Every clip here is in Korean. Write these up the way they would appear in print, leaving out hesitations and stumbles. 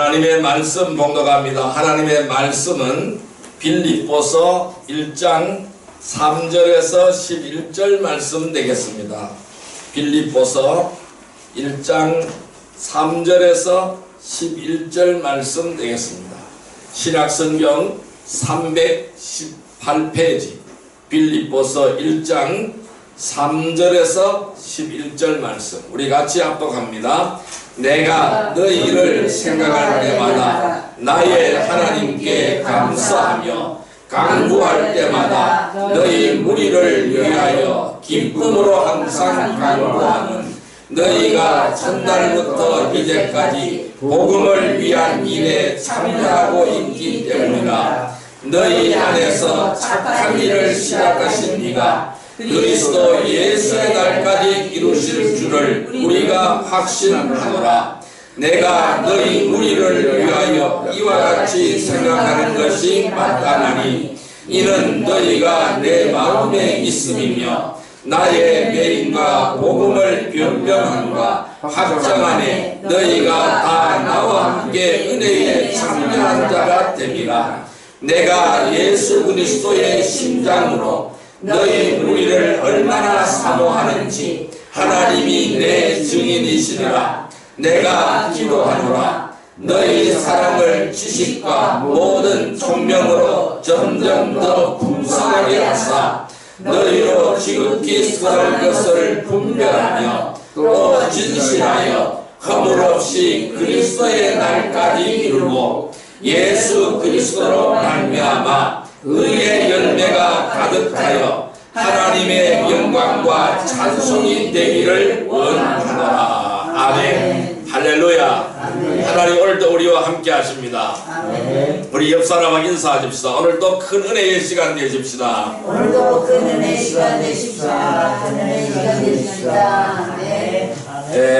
하나님의 말씀 봉독합니다. 하나님의 말씀은 빌립보서 1장 3절에서 11절 말씀 되겠습니다. 빌립보서 1장 3절에서 11절 말씀 되겠습니다. 신약성경 318페이지 빌립보서 1장 3절에서 11절 말씀 우리 같이 합독합니다. 내가 너희를 생각할 때마다 나의 하나님께 감사하며 간구할 때마다 너희 무리를 위하여 기쁨으로 항상 간구하는 너희가 첫날부터 이제까지 복음을 위한 일에 참여하고 있기 때문이라. 너희 안에서 착한 일을 시작하신 이가 그리스도 예수의 날까지 이루실 줄을 우리가 확신하노라. 내가 너희 무리를 위하여 이와 같이 생각하는 것이 마땅하니 이는 너희가 내 마음에 있음이며 나의 매임과 복음을 변명함과 확정하네 너희가 다 나와 함께 은혜에 참여한 자가 됨이라. 내가 예수 그리스도의 심장으로 너희 무리를 얼마나 사모하는지 하나님이 내 증인이시니라. 내가 기도하노라. 너희 사랑을 지식과 모든 총명으로 점점 더 풍성하게 하사 너희로 지극히 선할 것을 분별하며 또 진실하여 허물 없이 그리스도의 날까지 이루고 예수 그리스도로 말미암아 의의 열매가 가득하여 하나님의 영광과 찬송이 되기를 원하노라. 아멘. 할렐루야. 아멘. 하나님 오늘도 우리와 함께 하십니다. 아멘. 우리 옆 사람과 인사하십시다. 오늘도 큰 은혜의 시간 되십시다. 오늘도 큰 은혜의 시간 되십시다. 큰 은혜의 시간 되십시다. 아멘.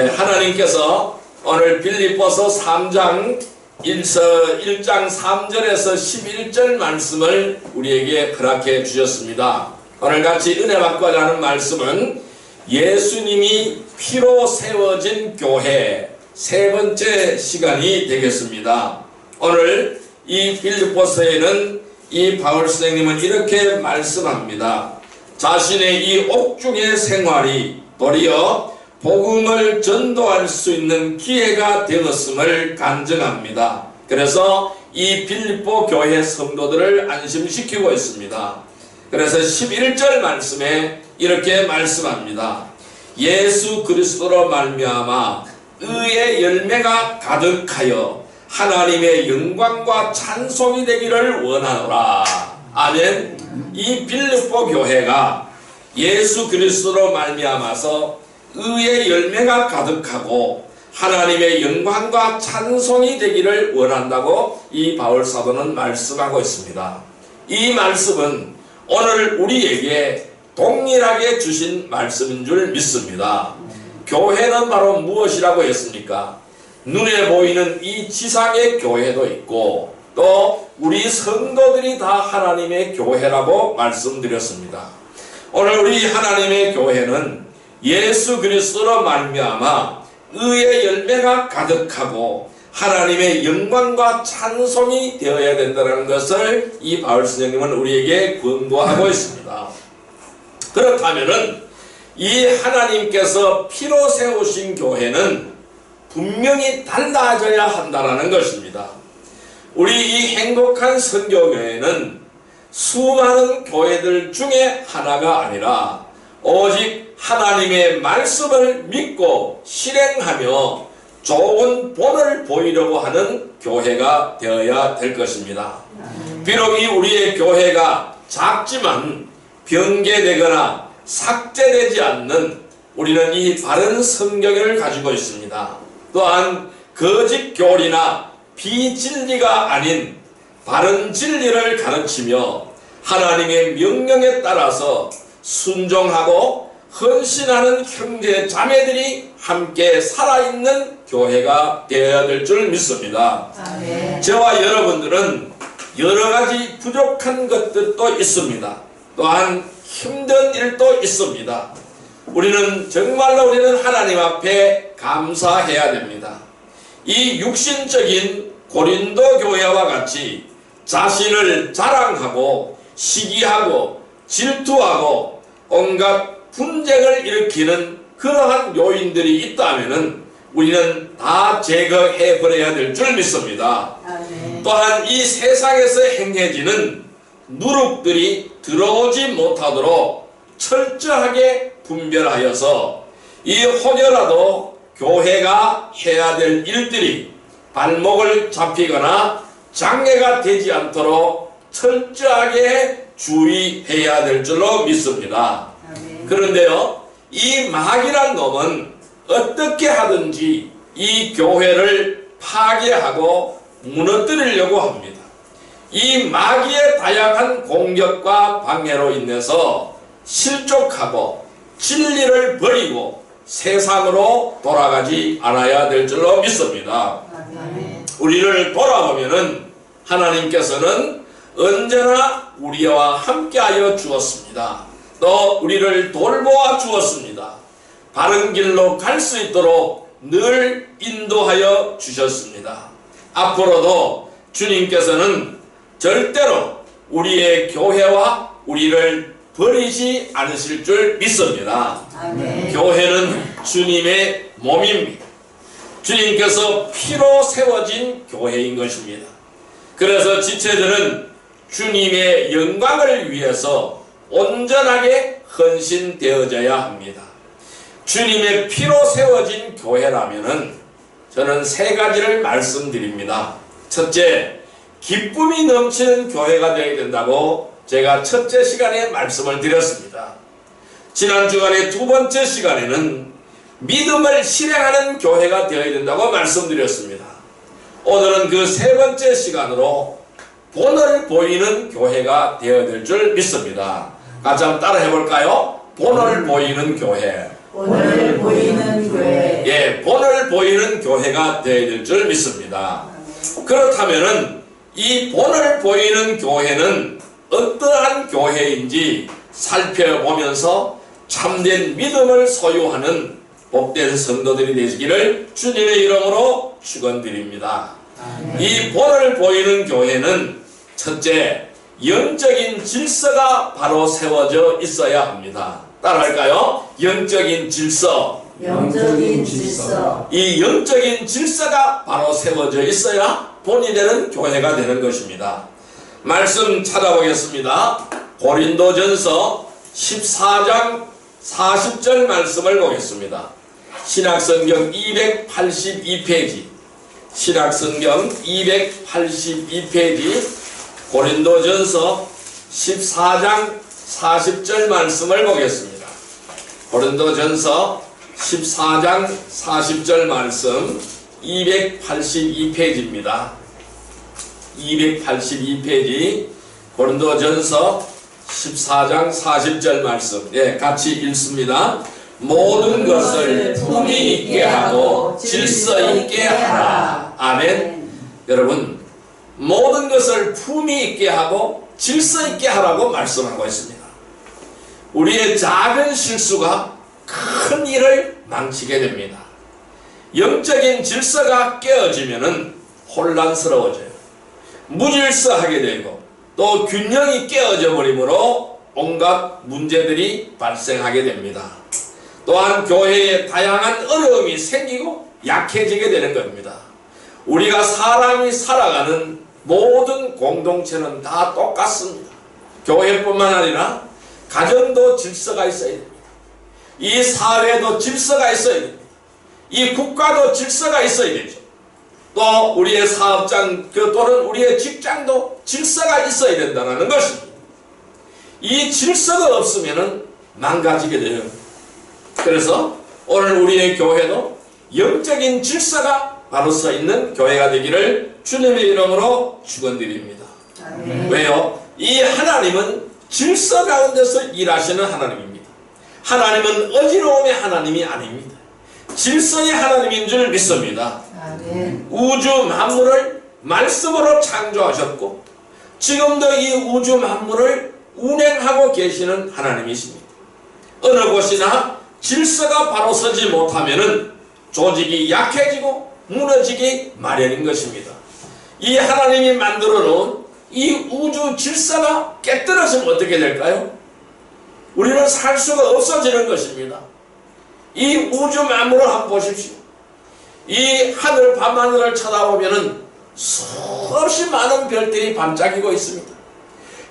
하나님께서 오늘 빌립보서 3장 1장 3절에서 11절 말씀을 우리에게 허락해 주셨습니다. 오늘 같이 은혜 받고 하는 말씀은 예수님이 피로 세워진 교회 세 번째 시간이 되겠습니다. 오늘 이 빌립보서에는 이 바울 선생님은 이렇게 말씀합니다. 자신의 이 옥중의 생활이 도리어 복음을 전도할 수 있는 기회가 되었음을 간증합니다. 그래서 이 빌립보 교회 성도들을 안심시키고 있습니다. 그래서 11절 말씀에 이렇게 말씀합니다. 예수 그리스도로 말미암아 의의 열매가 가득하여 하나님의 영광과 찬송이 되기를 원하노라. 아멘. 이 빌립보 교회가 예수 그리스도로 말미암아서 의의 열매가 가득하고 하나님의 영광과 찬송이 되기를 원한다고 이 바울 사도는 말씀하고 있습니다. 이 말씀은 오늘 우리에게 동일하게 주신 말씀인 줄 믿습니다. 교회는 바로 무엇이라고 했습니까? 눈에 보이는 이 지상의 교회도 있고 또 우리 성도들이 다 하나님의 교회라고 말씀드렸습니다. 오늘 우리 하나님의 교회는 예수 그리스도로 말미암아 의의 열매가 가득하고 하나님의 영광과 찬송이 되어야 된다는 것을 이 바울 선생님은 우리에게 권고하고 있습니다. 그렇다면은 이 하나님께서 피로 세우신 교회는 분명히 달라져야 한다는 것입니다. 우리 이 행복한 선교교회는 수많은 교회들 중에 하나가 아니라 오직 하나님의 말씀을 믿고 실행하며 좋은 본을 보이려고 하는 교회가 되어야 될 것입니다. 비록 이 우리의 교회가 작지만 변개되거나 삭제되지 않는 우리는 이 바른 성경을 가지고 있습니다. 또한 거짓 교리나 비진리가 아닌 바른 진리를 가르치며 하나님의 명령에 따라서 순종하고 헌신하는 형제 자매들이 함께 살아있는 교회가 되어야 될 줄 믿습니다. 아멘. 저와 여러분들은 여러가지 부족한 것들도 있습니다. 또한 힘든 일도 있습니다. 우리는 하나님 앞에 감사해야 됩니다. 이 육신적인 고린도 교회와 같이 자신을 자랑하고 시기하고 질투하고 온갖 분쟁을 일으키는 그러한 요인들이 있다면은 우리는 다 제거해 버려야 될 줄 믿습니다. 아멘. 또한 이 세상에서 행해지는 누룩들이 들어오지 못하도록 철저하게 분별하여서 이 혹여라도 교회가 해야 될 일들이 발목을 잡히거나 장애가 되지 않도록 철저하게 주의해야 될 줄로 믿습니다. 아멘. 그런데요, 이 마귀란 놈은 어떻게 하든지 이 교회를 파괴하고 무너뜨리려고 합니다. 이 마귀의 다양한 공격과 방해로 인해서 실족하고 진리를 버리고 세상으로 돌아가지 않아야 될 줄로 믿습니다. 아멘. 우리를 돌아보면은 하나님께서는 언제나 우리와 함께하여 주었습니다. 또 우리를 돌보아 주었습니다. 바른 길로 갈 수 있도록 늘 인도하여 주셨습니다. 앞으로도 주님께서는 절대로 우리의 교회와 우리를 버리지 않으실 줄 믿습니다. 아멘. 교회는 주님의 몸입니다. 주님께서 피로 세워진 교회인 것입니다. 그래서 지체들은 주님의 영광을 위해서 온전하게 헌신되어져야 합니다. 주님의 피로 세워진 교회라면은 저는 세 가지를 말씀드립니다. 첫째, 기쁨이 넘치는 교회가 되어야 된다고 제가 첫째 시간에 말씀을 드렸습니다. 지난 주간의 두 번째 시간에는 믿음을 실행하는 교회가 되어야 된다고 말씀드렸습니다. 오늘은 그 세 번째 시간으로 본을 보이는 교회가 되어야 될 줄 믿습니다. 같이 한번 따라 해볼까요? 본을 보이는 교회. 오늘 보이는 교회. 예, 본을 보이는 교회가 되어야 될 줄 믿습니다. 그렇다면은 이 본을 보이는 교회는 어떠한 교회인지 살펴보면서 참된 믿음을 소유하는 복된 성도들이 되시기를 주님의 이름으로 축원드립니다. 이 본을 보이는 교회는 첫째, 영적인 질서가 바로 세워져 있어야 합니다. 따라할까요? 영적인 질서. 영적인 질서. 이 영적인 질서가 바로 세워져 있어야 본이 되는 교회가 되는 것입니다. 말씀 찾아보겠습니다. 고린도전서 14장 40절 말씀을 보겠습니다. 신약성경 282페이지, 신약성경 282페이지, 고린도전서 14장 40절 말씀을 보겠습니다. 고린도전서 14장 40절 말씀 282페이지입니다. 282페이지 고린도전서 14장 40절 말씀, 예, 같이 읽습니다. 모든 것을 품위 있게 하고 질서 있게 하라. 아멘. 여러분, 모든 것을 품위 있게 하고 질서 있게 하라고 말씀하고 있습니다. 우리의 작은 실수가 큰 일을 망치게 됩니다. 영적인 질서가 깨어지면은 혼란스러워져요. 무질서하게 되고 또 균형이 깨어져 버리므로 온갖 문제들이 발생하게 됩니다. 또한 교회에 다양한 어려움이 생기고 약해지게 되는 겁니다. 우리가 사람이 살아가는 모든 공동체는 다 똑같습니다. 교회뿐만 아니라 가정도 질서가 있어야 됩니다. 이 사회도 질서가 있어야 됩니다. 이 국가도 질서가 있어야 되죠. 또 우리의 사업장 또는 우리의 직장도 질서가 있어야 된다는 것입니다. 이 질서가 없으면 망가지게 돼요. 그래서 오늘 우리의 교회도 영적인 질서가 바로 서 있는 교회가 되기를 주님의 이름으로 축원드립니다. 왜요? 이 하나님은 질서 가운데서 일하시는 하나님입니다. 하나님은 어지러움의 하나님이 아닙니다. 질서의 하나님인 줄 믿습니다. 아멘. 우주 만물을 말씀으로 창조하셨고 지금도 이 우주 만물을 운행하고 계시는 하나님이십니다. 어느 곳이나 질서가 바로 서지 못하면은 조직이 약해지고 무너지기 마련인 것입니다. 이 하나님이 만들어 놓은 이 우주 질서가 깨뜨려지면 어떻게 될까요? 우리는 살 수가 없어지는 것입니다. 이 우주 만물을 한번 보십시오. 이 하늘 밤하늘을 쳐다보면은 수없이 많은 별들이 반짝이고 있습니다.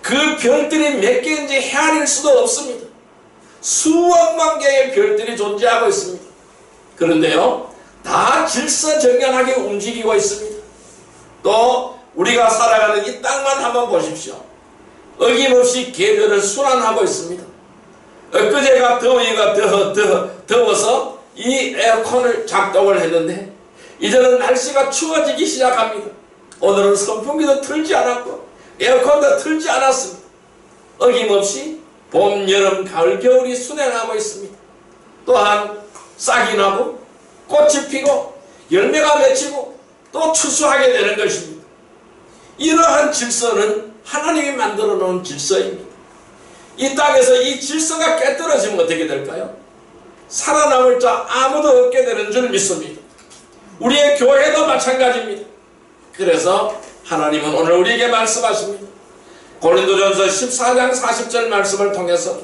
그 별들이 몇 개인지 헤아릴 수도 없습니다. 수억만 개의 별들이 존재하고 있습니다. 그런데요, 다 질서정연하게 움직이고 있습니다. 또 우리가 살아가는 이 땅만 한번 보십시오. 어김없이 계절은 순환하고 있습니다. 엊그제가 더위가 더워서 이 에어컨을 작동을 했는데 이제는 날씨가 추워지기 시작합니다. 오늘은 선풍기도 틀지 않았고 에어컨도 틀지 않았습니다. 어김없이 봄, 여름, 가을, 겨울이 순행하고 있습니다. 또한 싹이 나고 꽃이 피고 열매가 맺히고 또 추수하게 되는 것입니다. 이러한 질서는 하나님이 만들어 놓은 질서입니다. 이 땅에서 이 질서가 깨뜨려지면 어떻게 될까요? 살아남을 자 아무도 없게 되는 줄 믿습니다. 우리의 교회도 마찬가지입니다. 그래서 하나님은 오늘 우리에게 말씀하십니다. 고린도전서 14장 40절 말씀을 통해서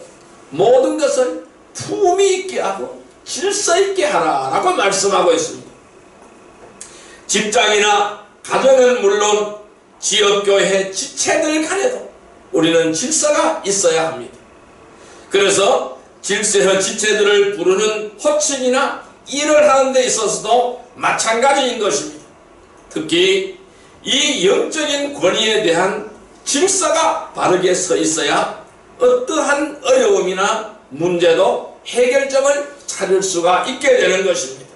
모든 것을 품위 있게 하고 질서 있게 하라라고 말씀하고 있습니다. 직장이나 가정은 물론 지역교회 지체들 간에도 우리는 질서가 있어야 합니다. 그래서 질서 지체들을 부르는 호칭이나 일을 하는 데 있어서도 마찬가지인 것입니다. 특히 이 영적인 권위에 대한 질서가 바르게 서 있어야 어떠한 어려움이나 문제도 해결점을 찾을 수가 있게 되는 것입니다.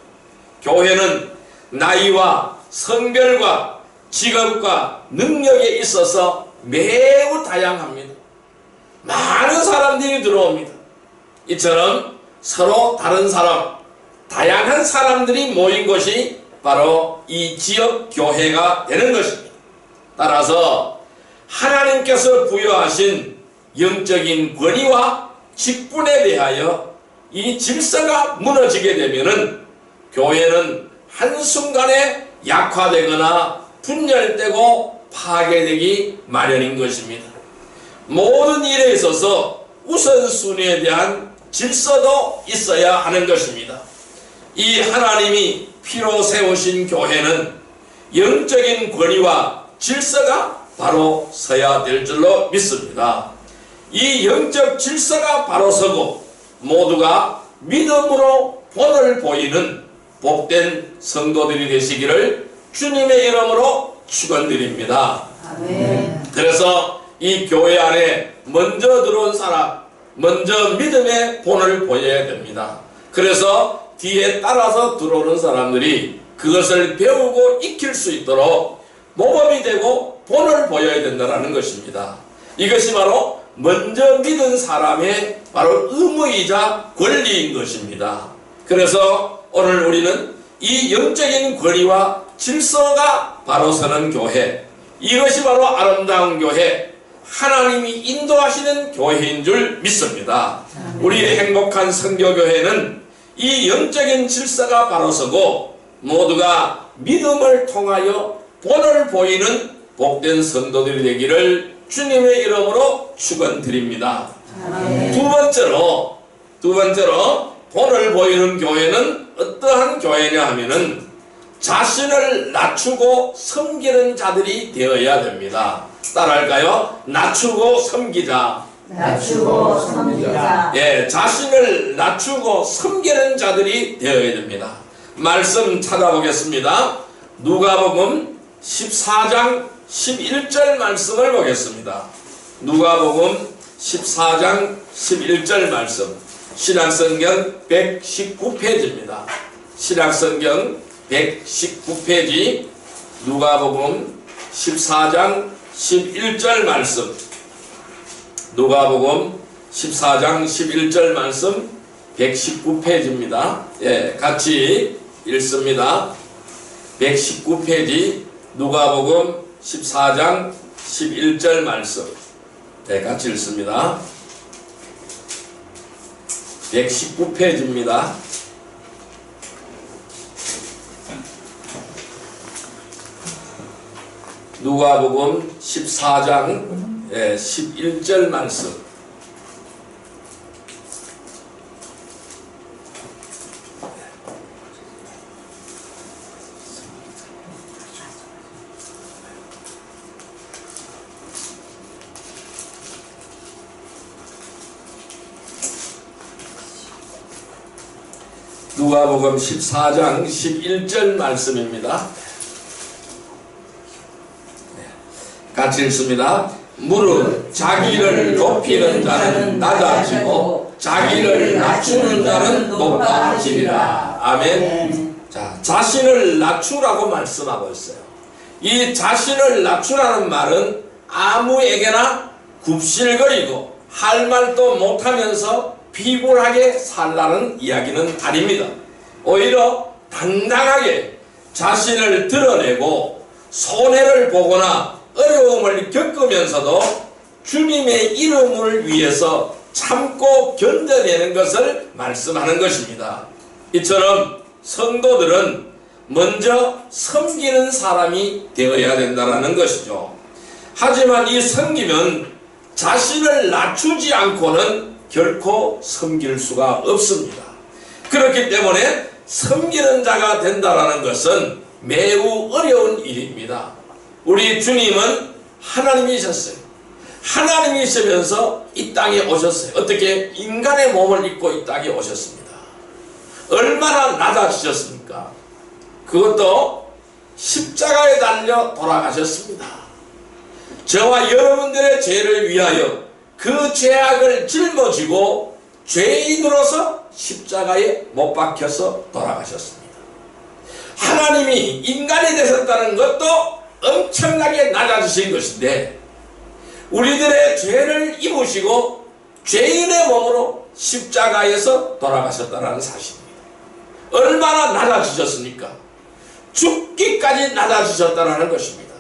교회는 나이와 성별과 직업과 능력에 있어서 매우 다양합니다. 많은 사람들이 들어옵니다. 이처럼 서로 다른 사람, 다양한 사람들이 모인 것이 바로 이 지역 교회가 되는 것입니다. 따라서 하나님께서 부여하신 영적인 권위와 직분에 대하여 이 질서가 무너지게 되면은 교회는 한순간에 약화되거나 분열되고 파괴되기 마련인 것입니다. 모든 일에 있어서 우선순위에 대한 질서도 있어야 하는 것입니다. 이 하나님이 피로 세우신 교회는 영적인 권위와 질서가 바로 서야 될 줄로 믿습니다. 이 영적 질서가 바로 서고 모두가 믿음으로 본을 보이는 복된 성도들이 되시기를 주님의 이름으로 축원드립니다. 아멘. 그래서 이 교회 안에 먼저 들어온 사람, 먼저 믿음의 본을 보여야 됩니다. 그래서 뒤에 따라서 들어오는 사람들이 그것을 배우고 익힐 수 있도록 모범이 되고 본을 보여야 된다는 것입니다. 이것이 바로 먼저 믿은 사람의 바로 의무이자 권리인 것입니다. 그래서 오늘 우리는 이 영적인 권위와 질서가 바로 서는 교회, 이것이 바로 아름다운 교회, 하나님이 인도하시는 교회인 줄 믿습니다. 우리의 행복한 선교교회는 이 영적인 질서가 바로 서고 모두가 믿음을 통하여 본을 보이는 복된 성도들이 되기를 주님의 이름으로 축원드립니다. 두 번째로 본을 보이는 교회는 어떠한 교회냐 하면은 자신을 낮추고 섬기는 자들이 되어야 됩니다. 따라할까요? 낮추고 섬기자. 낮추고 섬기자. 예, 자신을 낮추고 섬기는 자들이 되어야 됩니다. 말씀 찾아보겠습니다. 누가복음 14장 11절 말씀을 보겠습니다. 누가복음 14장 11절 말씀, 신약성경 119페이지입니다. 신약성경 119페이지 누가복음 14장 11절 말씀, 누가복음 14장 11절 말씀 119페이지입니다. 예, 같이 읽습니다. 119페이지 누가복음 14장 11절 말씀. 네, 같이 읽습니다. 119페이지입니다. 누가복음 14장 11절 말씀. 누가복음 14장 11절 말씀입니다. 같이 읽습니다. 무릇 자기를 높이는 자는 낮아지고 자기를 낮추는 자는 높아지리라. 아멘. 자, 자신을 낮추라고 말씀하고 있어요. 이 자신을 낮추라는 말은 아무에게나 굽실거리고 할 말도 못하면서 비굴하게 살라는 이야기는 아닙니다. 오히려 당당하게 자신을 드러내고 손해를 보거나 어려움을 겪으면서도 주님의 이름을 위해서 참고 견뎌내는 것을 말씀하는 것입니다. 이처럼 성도들은 먼저 섬기는 사람이 되어야 된다는 것이죠. 하지만 이 섬김은 자신을 낮추지 않고는 결코 섬길 수가 없습니다. 그렇기 때문에 섬기는 자가 된다는 것은 매우 어려운 일입니다. 우리 주님은 하나님이셨어요. 하나님이시면서 이 땅에 오셨어요. 어떻게? 인간의 몸을 입고 이 땅에 오셨습니다. 얼마나 낮아지셨습니까? 그것도 십자가에 달려 돌아가셨습니다. 저와 여러분들의 죄를 위하여 그 죄악을 짊어지고 죄인으로서 십자가에 못 박혀서 돌아가셨습니다. 하나님이 인간이 되셨다는 것도 엄청나게 낮아지신 것인데 우리들의 죄를 입으시고 죄인의 몸으로 십자가에서 돌아가셨다는 사실입니다. 얼마나 낮아지셨습니까? 죽기까지 낮아지셨다는 것입니다.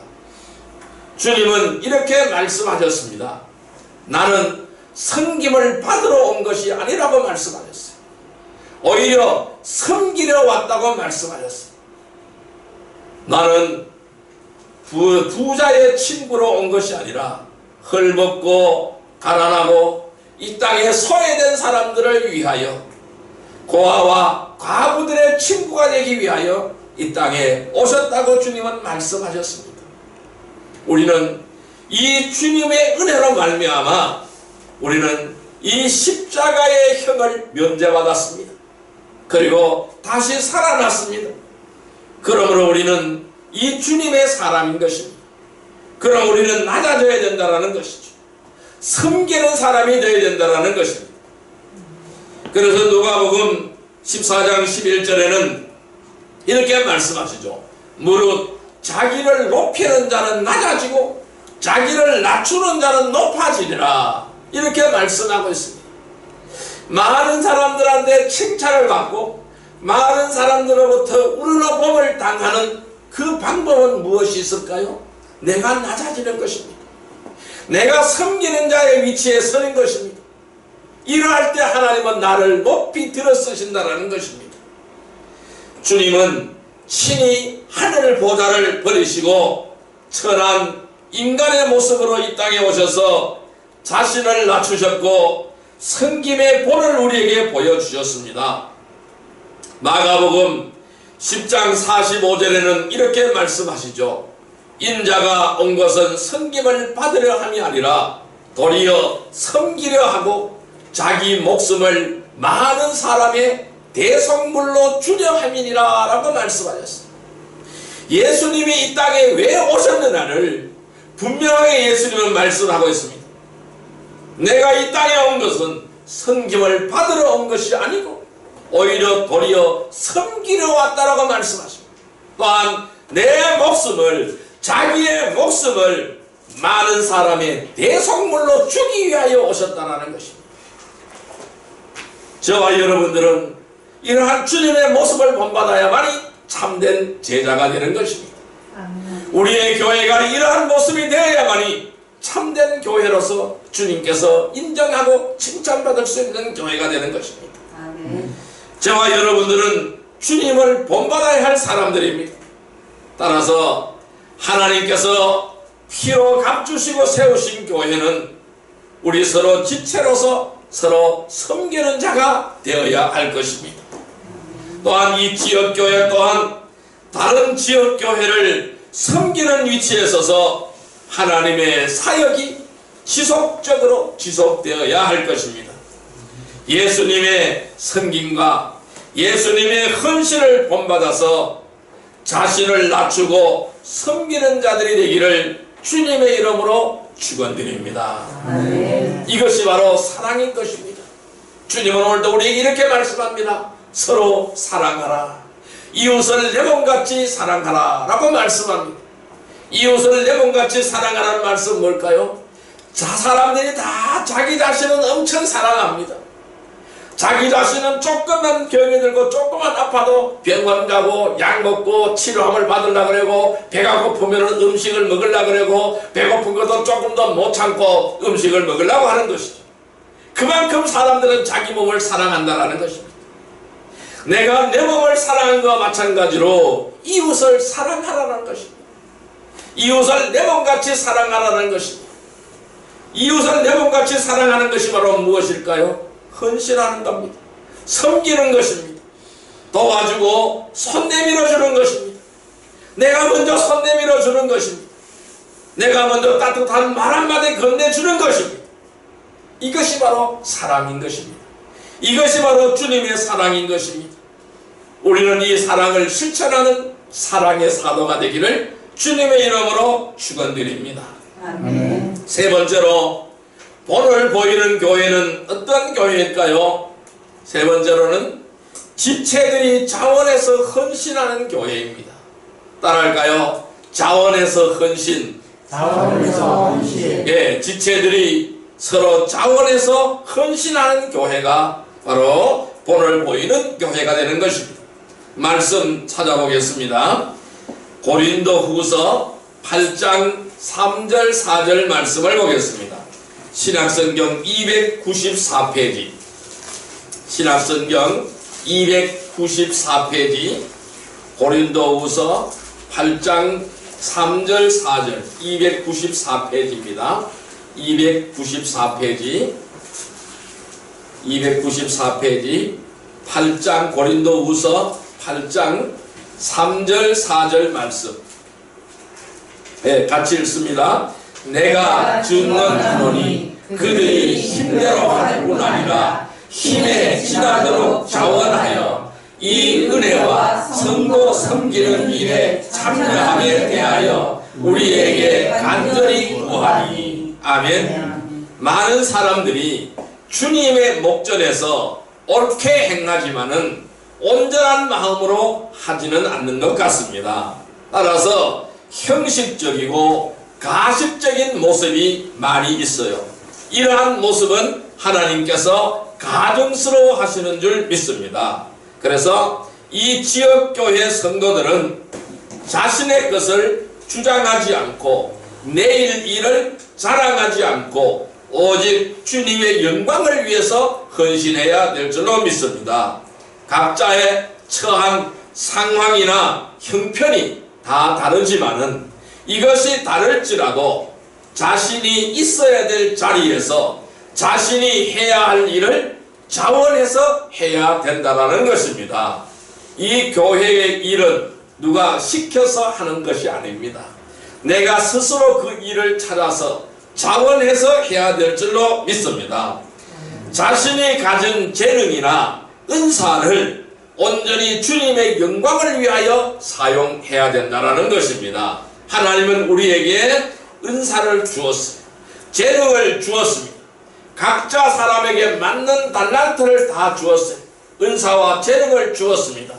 주님은 이렇게 말씀하셨습니다. 나는 섬김을 받으러 온 것이 아니라고 말씀하셨어요. 오히려 섬기려 왔다고 말씀하셨어요. 나는 부자의 친구로 온 것이 아니라 헐벗고 가난하고 이 땅에 소외된 사람들을 위하여 고아와 과부들의 친구가 되기 위하여 이 땅에 오셨다고 주님은 말씀하셨습니다. 우리는 이 주님의 은혜로 말미암아 우리는 이 십자가의 형을 면제받았습니다. 그리고 다시 살아났습니다. 그러므로 우리는 이 주님의 사람인 것입니다. 그럼 우리는 낮아져야 된다는 것이죠. 섬기는 사람이 되어야 된다는 것입니다. 그래서 누가복음 14장 11절에는 이렇게 말씀하시죠. 무릇 자기를 높이는 자는 낮아지고 자기를 낮추는 자는 높아지리라. 이렇게 말씀하고 있습니다. 많은 사람들한테 칭찬을 받고 많은 사람들로부터 울러봄을 당하는 그 방법은 무엇이 있을까요? 내가 낮아지는 것입니다. 내가 섬기는 자의 위치에 서는 것입니다. 이러할 때 하나님은 나를 높이 들어 쓰신다는 것입니다. 주님은 친히 하늘 보좌를 버리시고 천한 인간의 모습으로 이 땅에 오셔서 자신을 낮추셨고 섬김의 본을 우리에게 보여주셨습니다. 마가복음 10장 45절에는 이렇게 말씀하시죠. 인자가 온 것은 섬김을 받으려 함이 아니라 도리어 섬기려 하고 자기 목숨을 많은 사람의 대속물로 주려 함이니라 라고 말씀하셨습니다. 예수님이 이 땅에 왜 오셨느냐를 분명하게 예수님은 말씀하고 있습니다. 내가 이 땅에 온 것은 섬김을 받으러 온 것이 아니고 오히려 도리어 섬기려 왔다라고 말씀하십니다. 또한 내 목숨을 자기의 목숨을 많은 사람의 대속물로 주기 위하여 오셨다는 것입니다. 저와 여러분들은 이러한 주님의 모습을 본받아야만이 참된 제자가 되는 것입니다. 우리의 교회가 이러한 모습이 되어야만이 참된 교회로서 주님께서 인정하고 칭찬받을 수 있는 교회가 되는 것입니다. 저와 여러분들은 주님을 본받아야 할 사람들입니다. 따라서 하나님께서 피로 값주시고 세우신 교회는 우리 서로 지체로서 서로 섬기는 자가 되어야 할 것입니다. 또한 이 지역교회 또한 다른 지역교회를 섬기는 위치에 서서 하나님의 사역이 지속적으로 지속되어야 할 것입니다. 예수님의 섬김과 예수님의 헌신을 본받아서 자신을 낮추고 섬기는 자들이 되기를 주님의 이름으로 축원드립니다. 이것이 바로 사랑인 것입니다. 주님은 오늘도 우리에게 이렇게 말씀합니다. 서로 사랑하라. 이웃을 내 몸같이 사랑하라 라고 말씀합니다. 이웃을 내 몸같이 사랑하라는 말씀은 뭘까요? 사람들이 다 자기 자신은 엄청 사랑합니다. 자기 자신은 조금만 병이 들고 조금만 아파도 병원 가고 약 먹고 치료함을 받으려고 그러고 배가 고프면 음식을 먹으려고 그러고 배고픈 것도 조금 더 못 참고 음식을 먹으려고 하는 것이죠. 그만큼 사람들은 자기 몸을 사랑한다라는 것입니다. 내가 내 몸을 사랑한 것과 마찬가지로 이웃을 사랑하라는 것입니다. 이웃을 내 몸같이 사랑하라는 것입니다. 이웃을 내 몸같이 사랑하는 것이 바로 무엇일까요? 헌신하는 겁니다. 섬기는 것입니다. 도와주고 손 내밀어 주는 것입니다. 내가 먼저 손 내밀어 주는 것입니다. 내가 먼저 따뜻한 말 한마디 건네주는 것입니다. 이것이 바로 사랑인 것입니다. 이것이 바로 주님의 사랑인 것입니다. 우리는 이 사랑을 실천하는 사랑의 사도가 되기를 주님의 이름으로 축원드립니다. 아멘. 세 번째로 본을 보이는 교회는 어떤 교회일까요? 세 번째로는 지체들이 자원해서 헌신하는 교회입니다. 따라할까요? 자원해서 헌신. 자원해서 헌신. 예, 지체들이 서로 자원해서 헌신하는 교회가 바로 본을 보이는 교회가 되는 것입니다. 말씀 찾아보겠습니다. 고린도 후서 8장 3절 4절 말씀을 보겠습니다. 신약성경 294페이지 신약성경 294페이지 고린도후서 8장 3절 4절 294페이지입니다. 294페이지 8장 고린도후서 8장 3절 4절 말씀 네, 같이 읽습니다. 내가 증언하노니 그들이 힘대로 할 뿐 아니라 힘에 지나도록 자원하여 이 은혜와 성도 섬기는 일에 참여함에 대하여 우리에게 간절히 구하니. 아멘. 많은 사람들이 주님의 목전에서 옳게 행하지만은 온전한 마음으로 하지는 않는 것 같습니다. 따라서 형식적이고 가식적인 모습이 많이 있어요. 이러한 모습은 하나님께서 가증스러워 하시는 줄 믿습니다. 그래서 이 지역교회 성도들은 자신의 것을 주장하지 않고 내일 일을 자랑하지 않고 오직 주님의 영광을 위해서 헌신해야 될 줄로 믿습니다. 각자의 처한 상황이나 형편이 다 다르지만은 이것이 다를지라도 자신이 있어야 될 자리에서 자신이 해야 할 일을 자원해서 해야 된다는 것입니다. 이 교회의 일은 누가 시켜서 하는 것이 아닙니다. 내가 스스로 그 일을 찾아서 자원해서 해야 될 줄로 믿습니다. 자신이 가진 재능이나 은사를 온전히 주님의 영광을 위하여 사용해야 된다는 것입니다. 하나님은 우리에게 은사를 주었습니다. 재능을 주었습니다. 각자 사람에게 맞는 달란트를 다 주었어요. 은사와 재능을 주었습니다.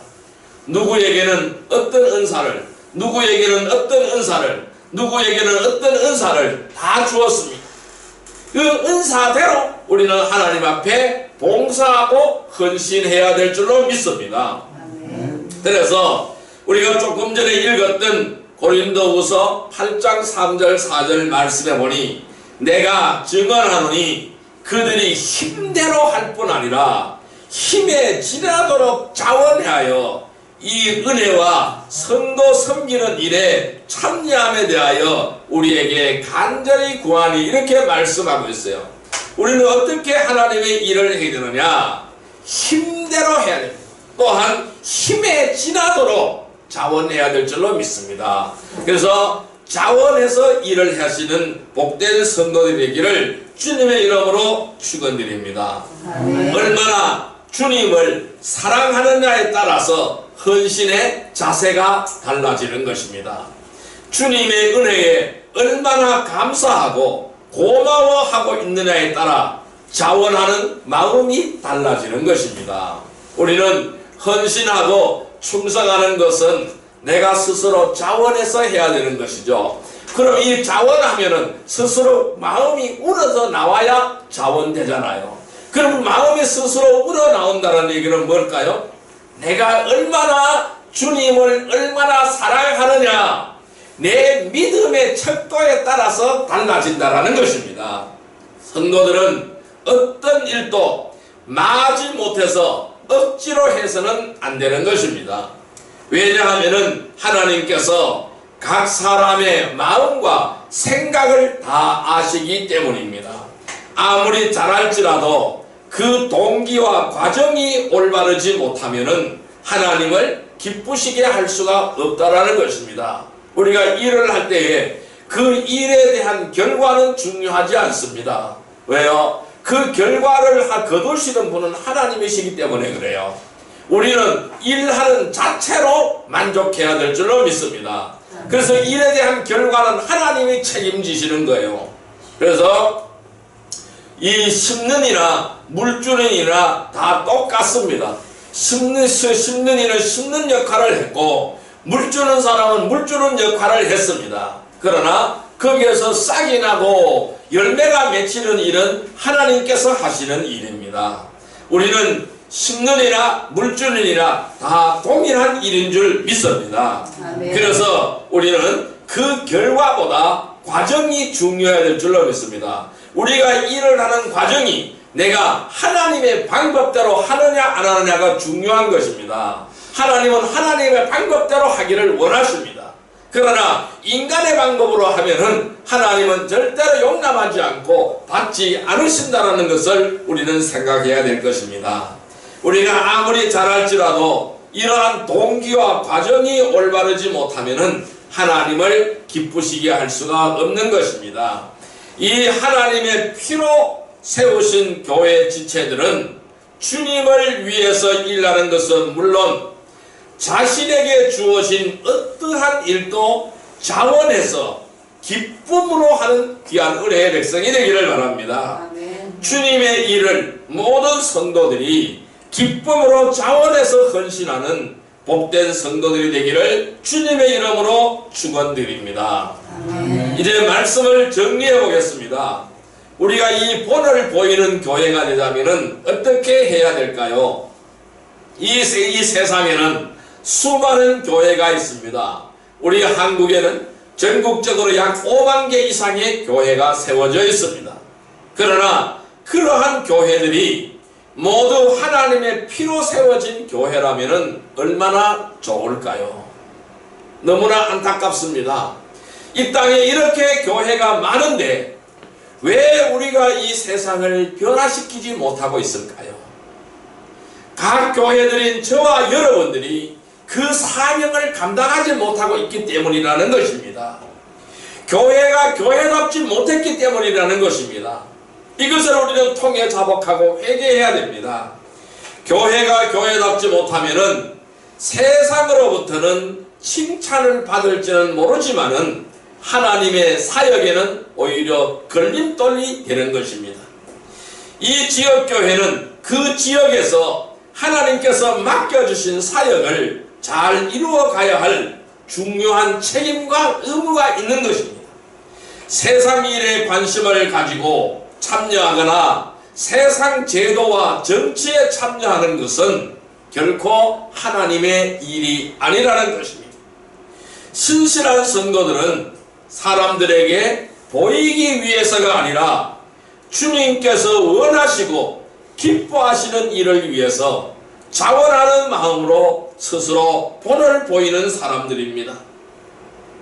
누구에게는 어떤 은사를, 누구에게는 어떤 은사를, 누구에게는 어떤 은사를 다 주었습니다. 그 은사대로 우리는 하나님 앞에 봉사하고 헌신해야 될 줄로 믿습니다. 그래서 우리가 조금 전에 읽었던 고린도후서 8장 3절 4절 말씀에 보니 내가 증언하노니 그들이 힘대로 할 뿐 아니라 힘에 지나도록 자원하여 이 은혜와 성도 섬기는 일에 참여함에 대하여 우리에게 간절히 구하니 이렇게 말씀하고 있어요. 우리는 어떻게 하나님의 일을 해야 되느냐? 힘대로 해야 됩니다. 또한 힘에 지나도록 자원해야 될 줄로 믿습니다. 그래서 자원해서 일을 하시는 복된 성도들이 되기를 주님의 이름으로 축원드립니다. 얼마나 주님을 사랑하느냐에 따라서 헌신의 자세가 달라지는 것입니다. 주님의 은혜에 얼마나 감사하고 고마워하고 있느냐에 따라 자원하는 마음이 달라지는 것입니다. 우리는 헌신하고 충성하는 것은 내가 스스로 자원해서 해야 되는 것이죠. 그럼 이 자원하면은 스스로 마음이 우러져 나와야 자원되잖아요. 그럼 마음이 스스로 우러나온다는 얘기는 뭘까요? 내가 얼마나 주님을 얼마나 사랑하느냐, 내 믿음의 척도에 따라서 달라진다라는 것입니다. 성도들은 어떤 일도 마지 못해서 억지로 해서는 안 되는 것입니다. 왜냐하면 하나님께서 각 사람의 마음과 생각을 다 아시기 때문입니다. 아무리 잘할지라도 그 동기와 과정이 올바르지 못하면 하나님을 기쁘시게 할 수가 없다라는 것입니다. 우리가 일을 할 때에 그 일에 대한 결과는 중요하지 않습니다. 왜요? 그 결과를 거두시는 분은 하나님이시기 때문에 그래요. 우리는 일하는 자체로 만족해야 될 줄로 믿습니다. 그래서 일에 대한 결과는 하나님이 책임지시는 거예요. 그래서 이 심는 이나 물 주는 이나 다 똑같습니다. 심는 이는 심는 역할을 했고 물 주는 사람은 물 주는 역할을 했습니다. 그러나 거기에서 싹이 나고 열매가 맺히는 일은 하나님께서 하시는 일입니다. 우리는 심는 이나 물 주는 이나 다 동일한 일인 줄 믿습니다. 그래서 우리는 그 결과보다 과정이 중요해야 될 줄로 믿습니다. 우리가 일을 하는 과정이 내가 하나님의 방법대로 하느냐 안 하느냐가 중요한 것입니다. 하나님은 하나님의 방법대로 하기를 원하십니다. 그러나 인간의 방법으로 하면은 하나님은 절대로 용납하지 않고 받지 않으신다는 것을 우리는 생각해야 될 것입니다. 우리가 아무리 잘할지라도 이러한 동기와 과정이 올바르지 못하면은 하나님을 기쁘시게 할 수가 없는 것입니다. 이 하나님의 피로 세우신 교회 지체들은 주님을 위해서 일하는 것은 물론 자신에게 주어진 어떠한 일도 자원해서 기쁨으로 하는 귀한 은혜의 백성이 되기를 바랍니다. 주님의 일을 모든 성도들이 기쁨으로 자원해서 헌신하는 복된 성도들이 되기를 주님의 이름으로 축원드립니다. 이제 말씀을 정리해 보겠습니다. 우리가 이 본을 보이는 교회가 되자면 어떻게 해야 될까요? 이 세상에는 수많은 교회가 있습니다. 우리 한국에는 전국적으로 약 5만 개 이상의 교회가 세워져 있습니다. 그러나 그러한 교회들이 모두 하나님의 피로 세워진 교회라면 얼마나 좋을까요? 너무나 안타깝습니다. 이 땅에 이렇게 교회가 많은데 왜 우리가 이 세상을 변화시키지 못하고 있을까요? 각 교회들인 저와 여러분들이 그 사명을 감당하지 못하고 있기 때문이라는 것입니다. 교회가 교회답지 못했기 때문이라는 것입니다. 이것을 우리는 통해 자복하고 회개해야 됩니다. 교회가 교회답지 못하면은 세상으로부터는 칭찬을 받을지는 모르지만은 하나님의 사역에는 오히려 걸림돌이 되는 것입니다. 이 지역교회는 그 지역에서 하나님께서 맡겨주신 사역을 잘 이루어가야 할 중요한 책임과 의무가 있는 것입니다. 세상 일에 관심을 가지고 참여하거나 세상 제도와 정치에 참여하는 것은 결코 하나님의 일이 아니라는 것입니다. 신실한 성도들은 사람들에게 보이기 위해서가 아니라 주님께서 원하시고 기뻐하시는 일을 위해서 자원하는 마음으로 스스로 본을 보이는 사람들입니다.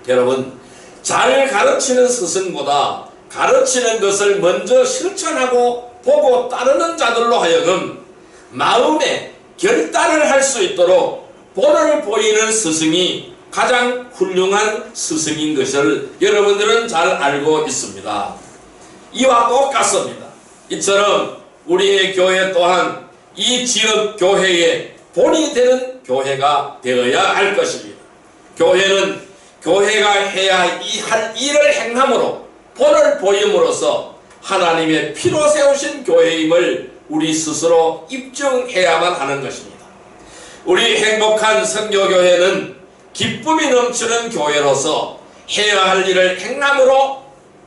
여러분, 잘 가르치는 스승보다 가르치는 것을 먼저 실천하고 보고 따르는 자들로 하여금 마음에 결단을 할 수 있도록 본을 보이는 스승이 가장 훌륭한 스승인 것을 여러분들은 잘 알고 있습니다. 이와 똑같습니다. 이처럼 우리의 교회 또한 이 지역 교회의 본이 되는 교회가 되어야 할 것입니다. 교회는 교회가 해야 할 일을 행함으로 본을 보임으로써 하나님의 피로 세우신 교회임을 우리 스스로 입증해야만 하는 것입니다. 우리 행복한 선교교회는 기쁨이 넘치는 교회로서 해야 할 일을 행함으로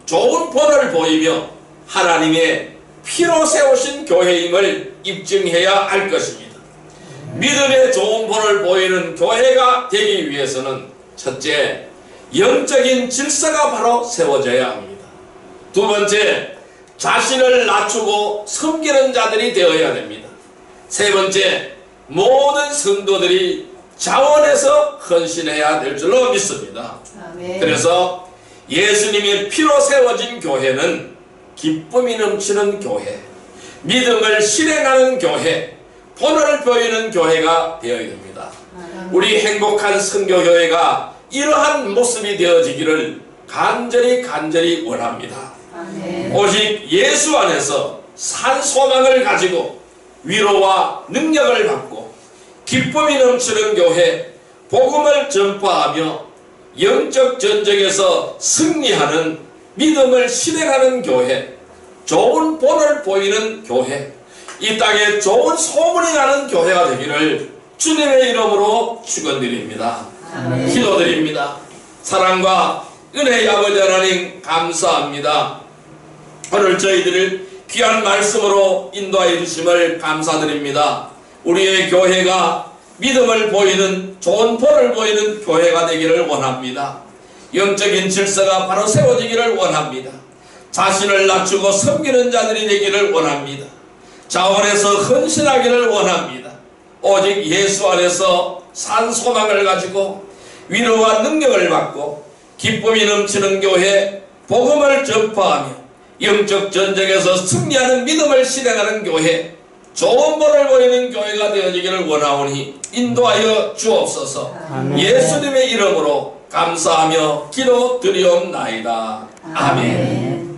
좋은 본을 보이며 하나님의 피로 세우신 교회임을 입증해야 할 것입니다. 믿음의 좋은 본을 보이는 교회가 되기 위해서는 첫째, 영적인 질서가 바로 세워져야 합니다. 두 번째, 자신을 낮추고 섬기는 자들이 되어야 됩니다. 세 번째, 모든 성도들이 자원해서 헌신해야 될 줄로 믿습니다. 아멘. 그래서 예수님의 피로 세워진 교회는 기쁨이 넘치는 교회, 믿음을 실행하는 교회, 본을 보이는 교회가 되어야 됩니다. 우리 행복한 선교교회가 이러한 모습이 되어지기를 간절히 원합니다. 아멘. 오직 예수 안에서 산 소망을 가지고 위로와 능력을 받고 기쁨이 넘치는 교회, 복음을 전파하며 영적 전쟁에서 승리하는 믿음을 실행하는 교회, 좋은 본을 보이는 교회, 이 땅에 좋은 소문이 나는 교회가 되기를 주님의 이름으로 축원드립니다. 아멘. 기도드립니다. 사랑과 은혜의 아버지 하나님 감사합니다. 오늘 저희들을 귀한 말씀으로 인도하여 주심을 감사드립니다. 우리의 교회가 믿음을 보이는 좋은 본을 보이는 교회가 되기를 원합니다. 영적인 질서가 바로 세워지기를 원합니다. 자신을 낮추고 섬기는 자들이 되기를 원합니다. 자원해서 헌신하기를 원합니다. 오직 예수 안에서 산 소망을 가지고 위로와 능력을 받고 기쁨이 넘치는 교회, 복음을 전파하며 영적 전쟁에서 승리하는 믿음을 실행하는 교회, 좋은 본을 보이는 교회가 되어지기를 원하오니 인도하여 주옵소서. 아멘. 예수님의 이름으로 감사하며 기도드리옵나이다. 아멘.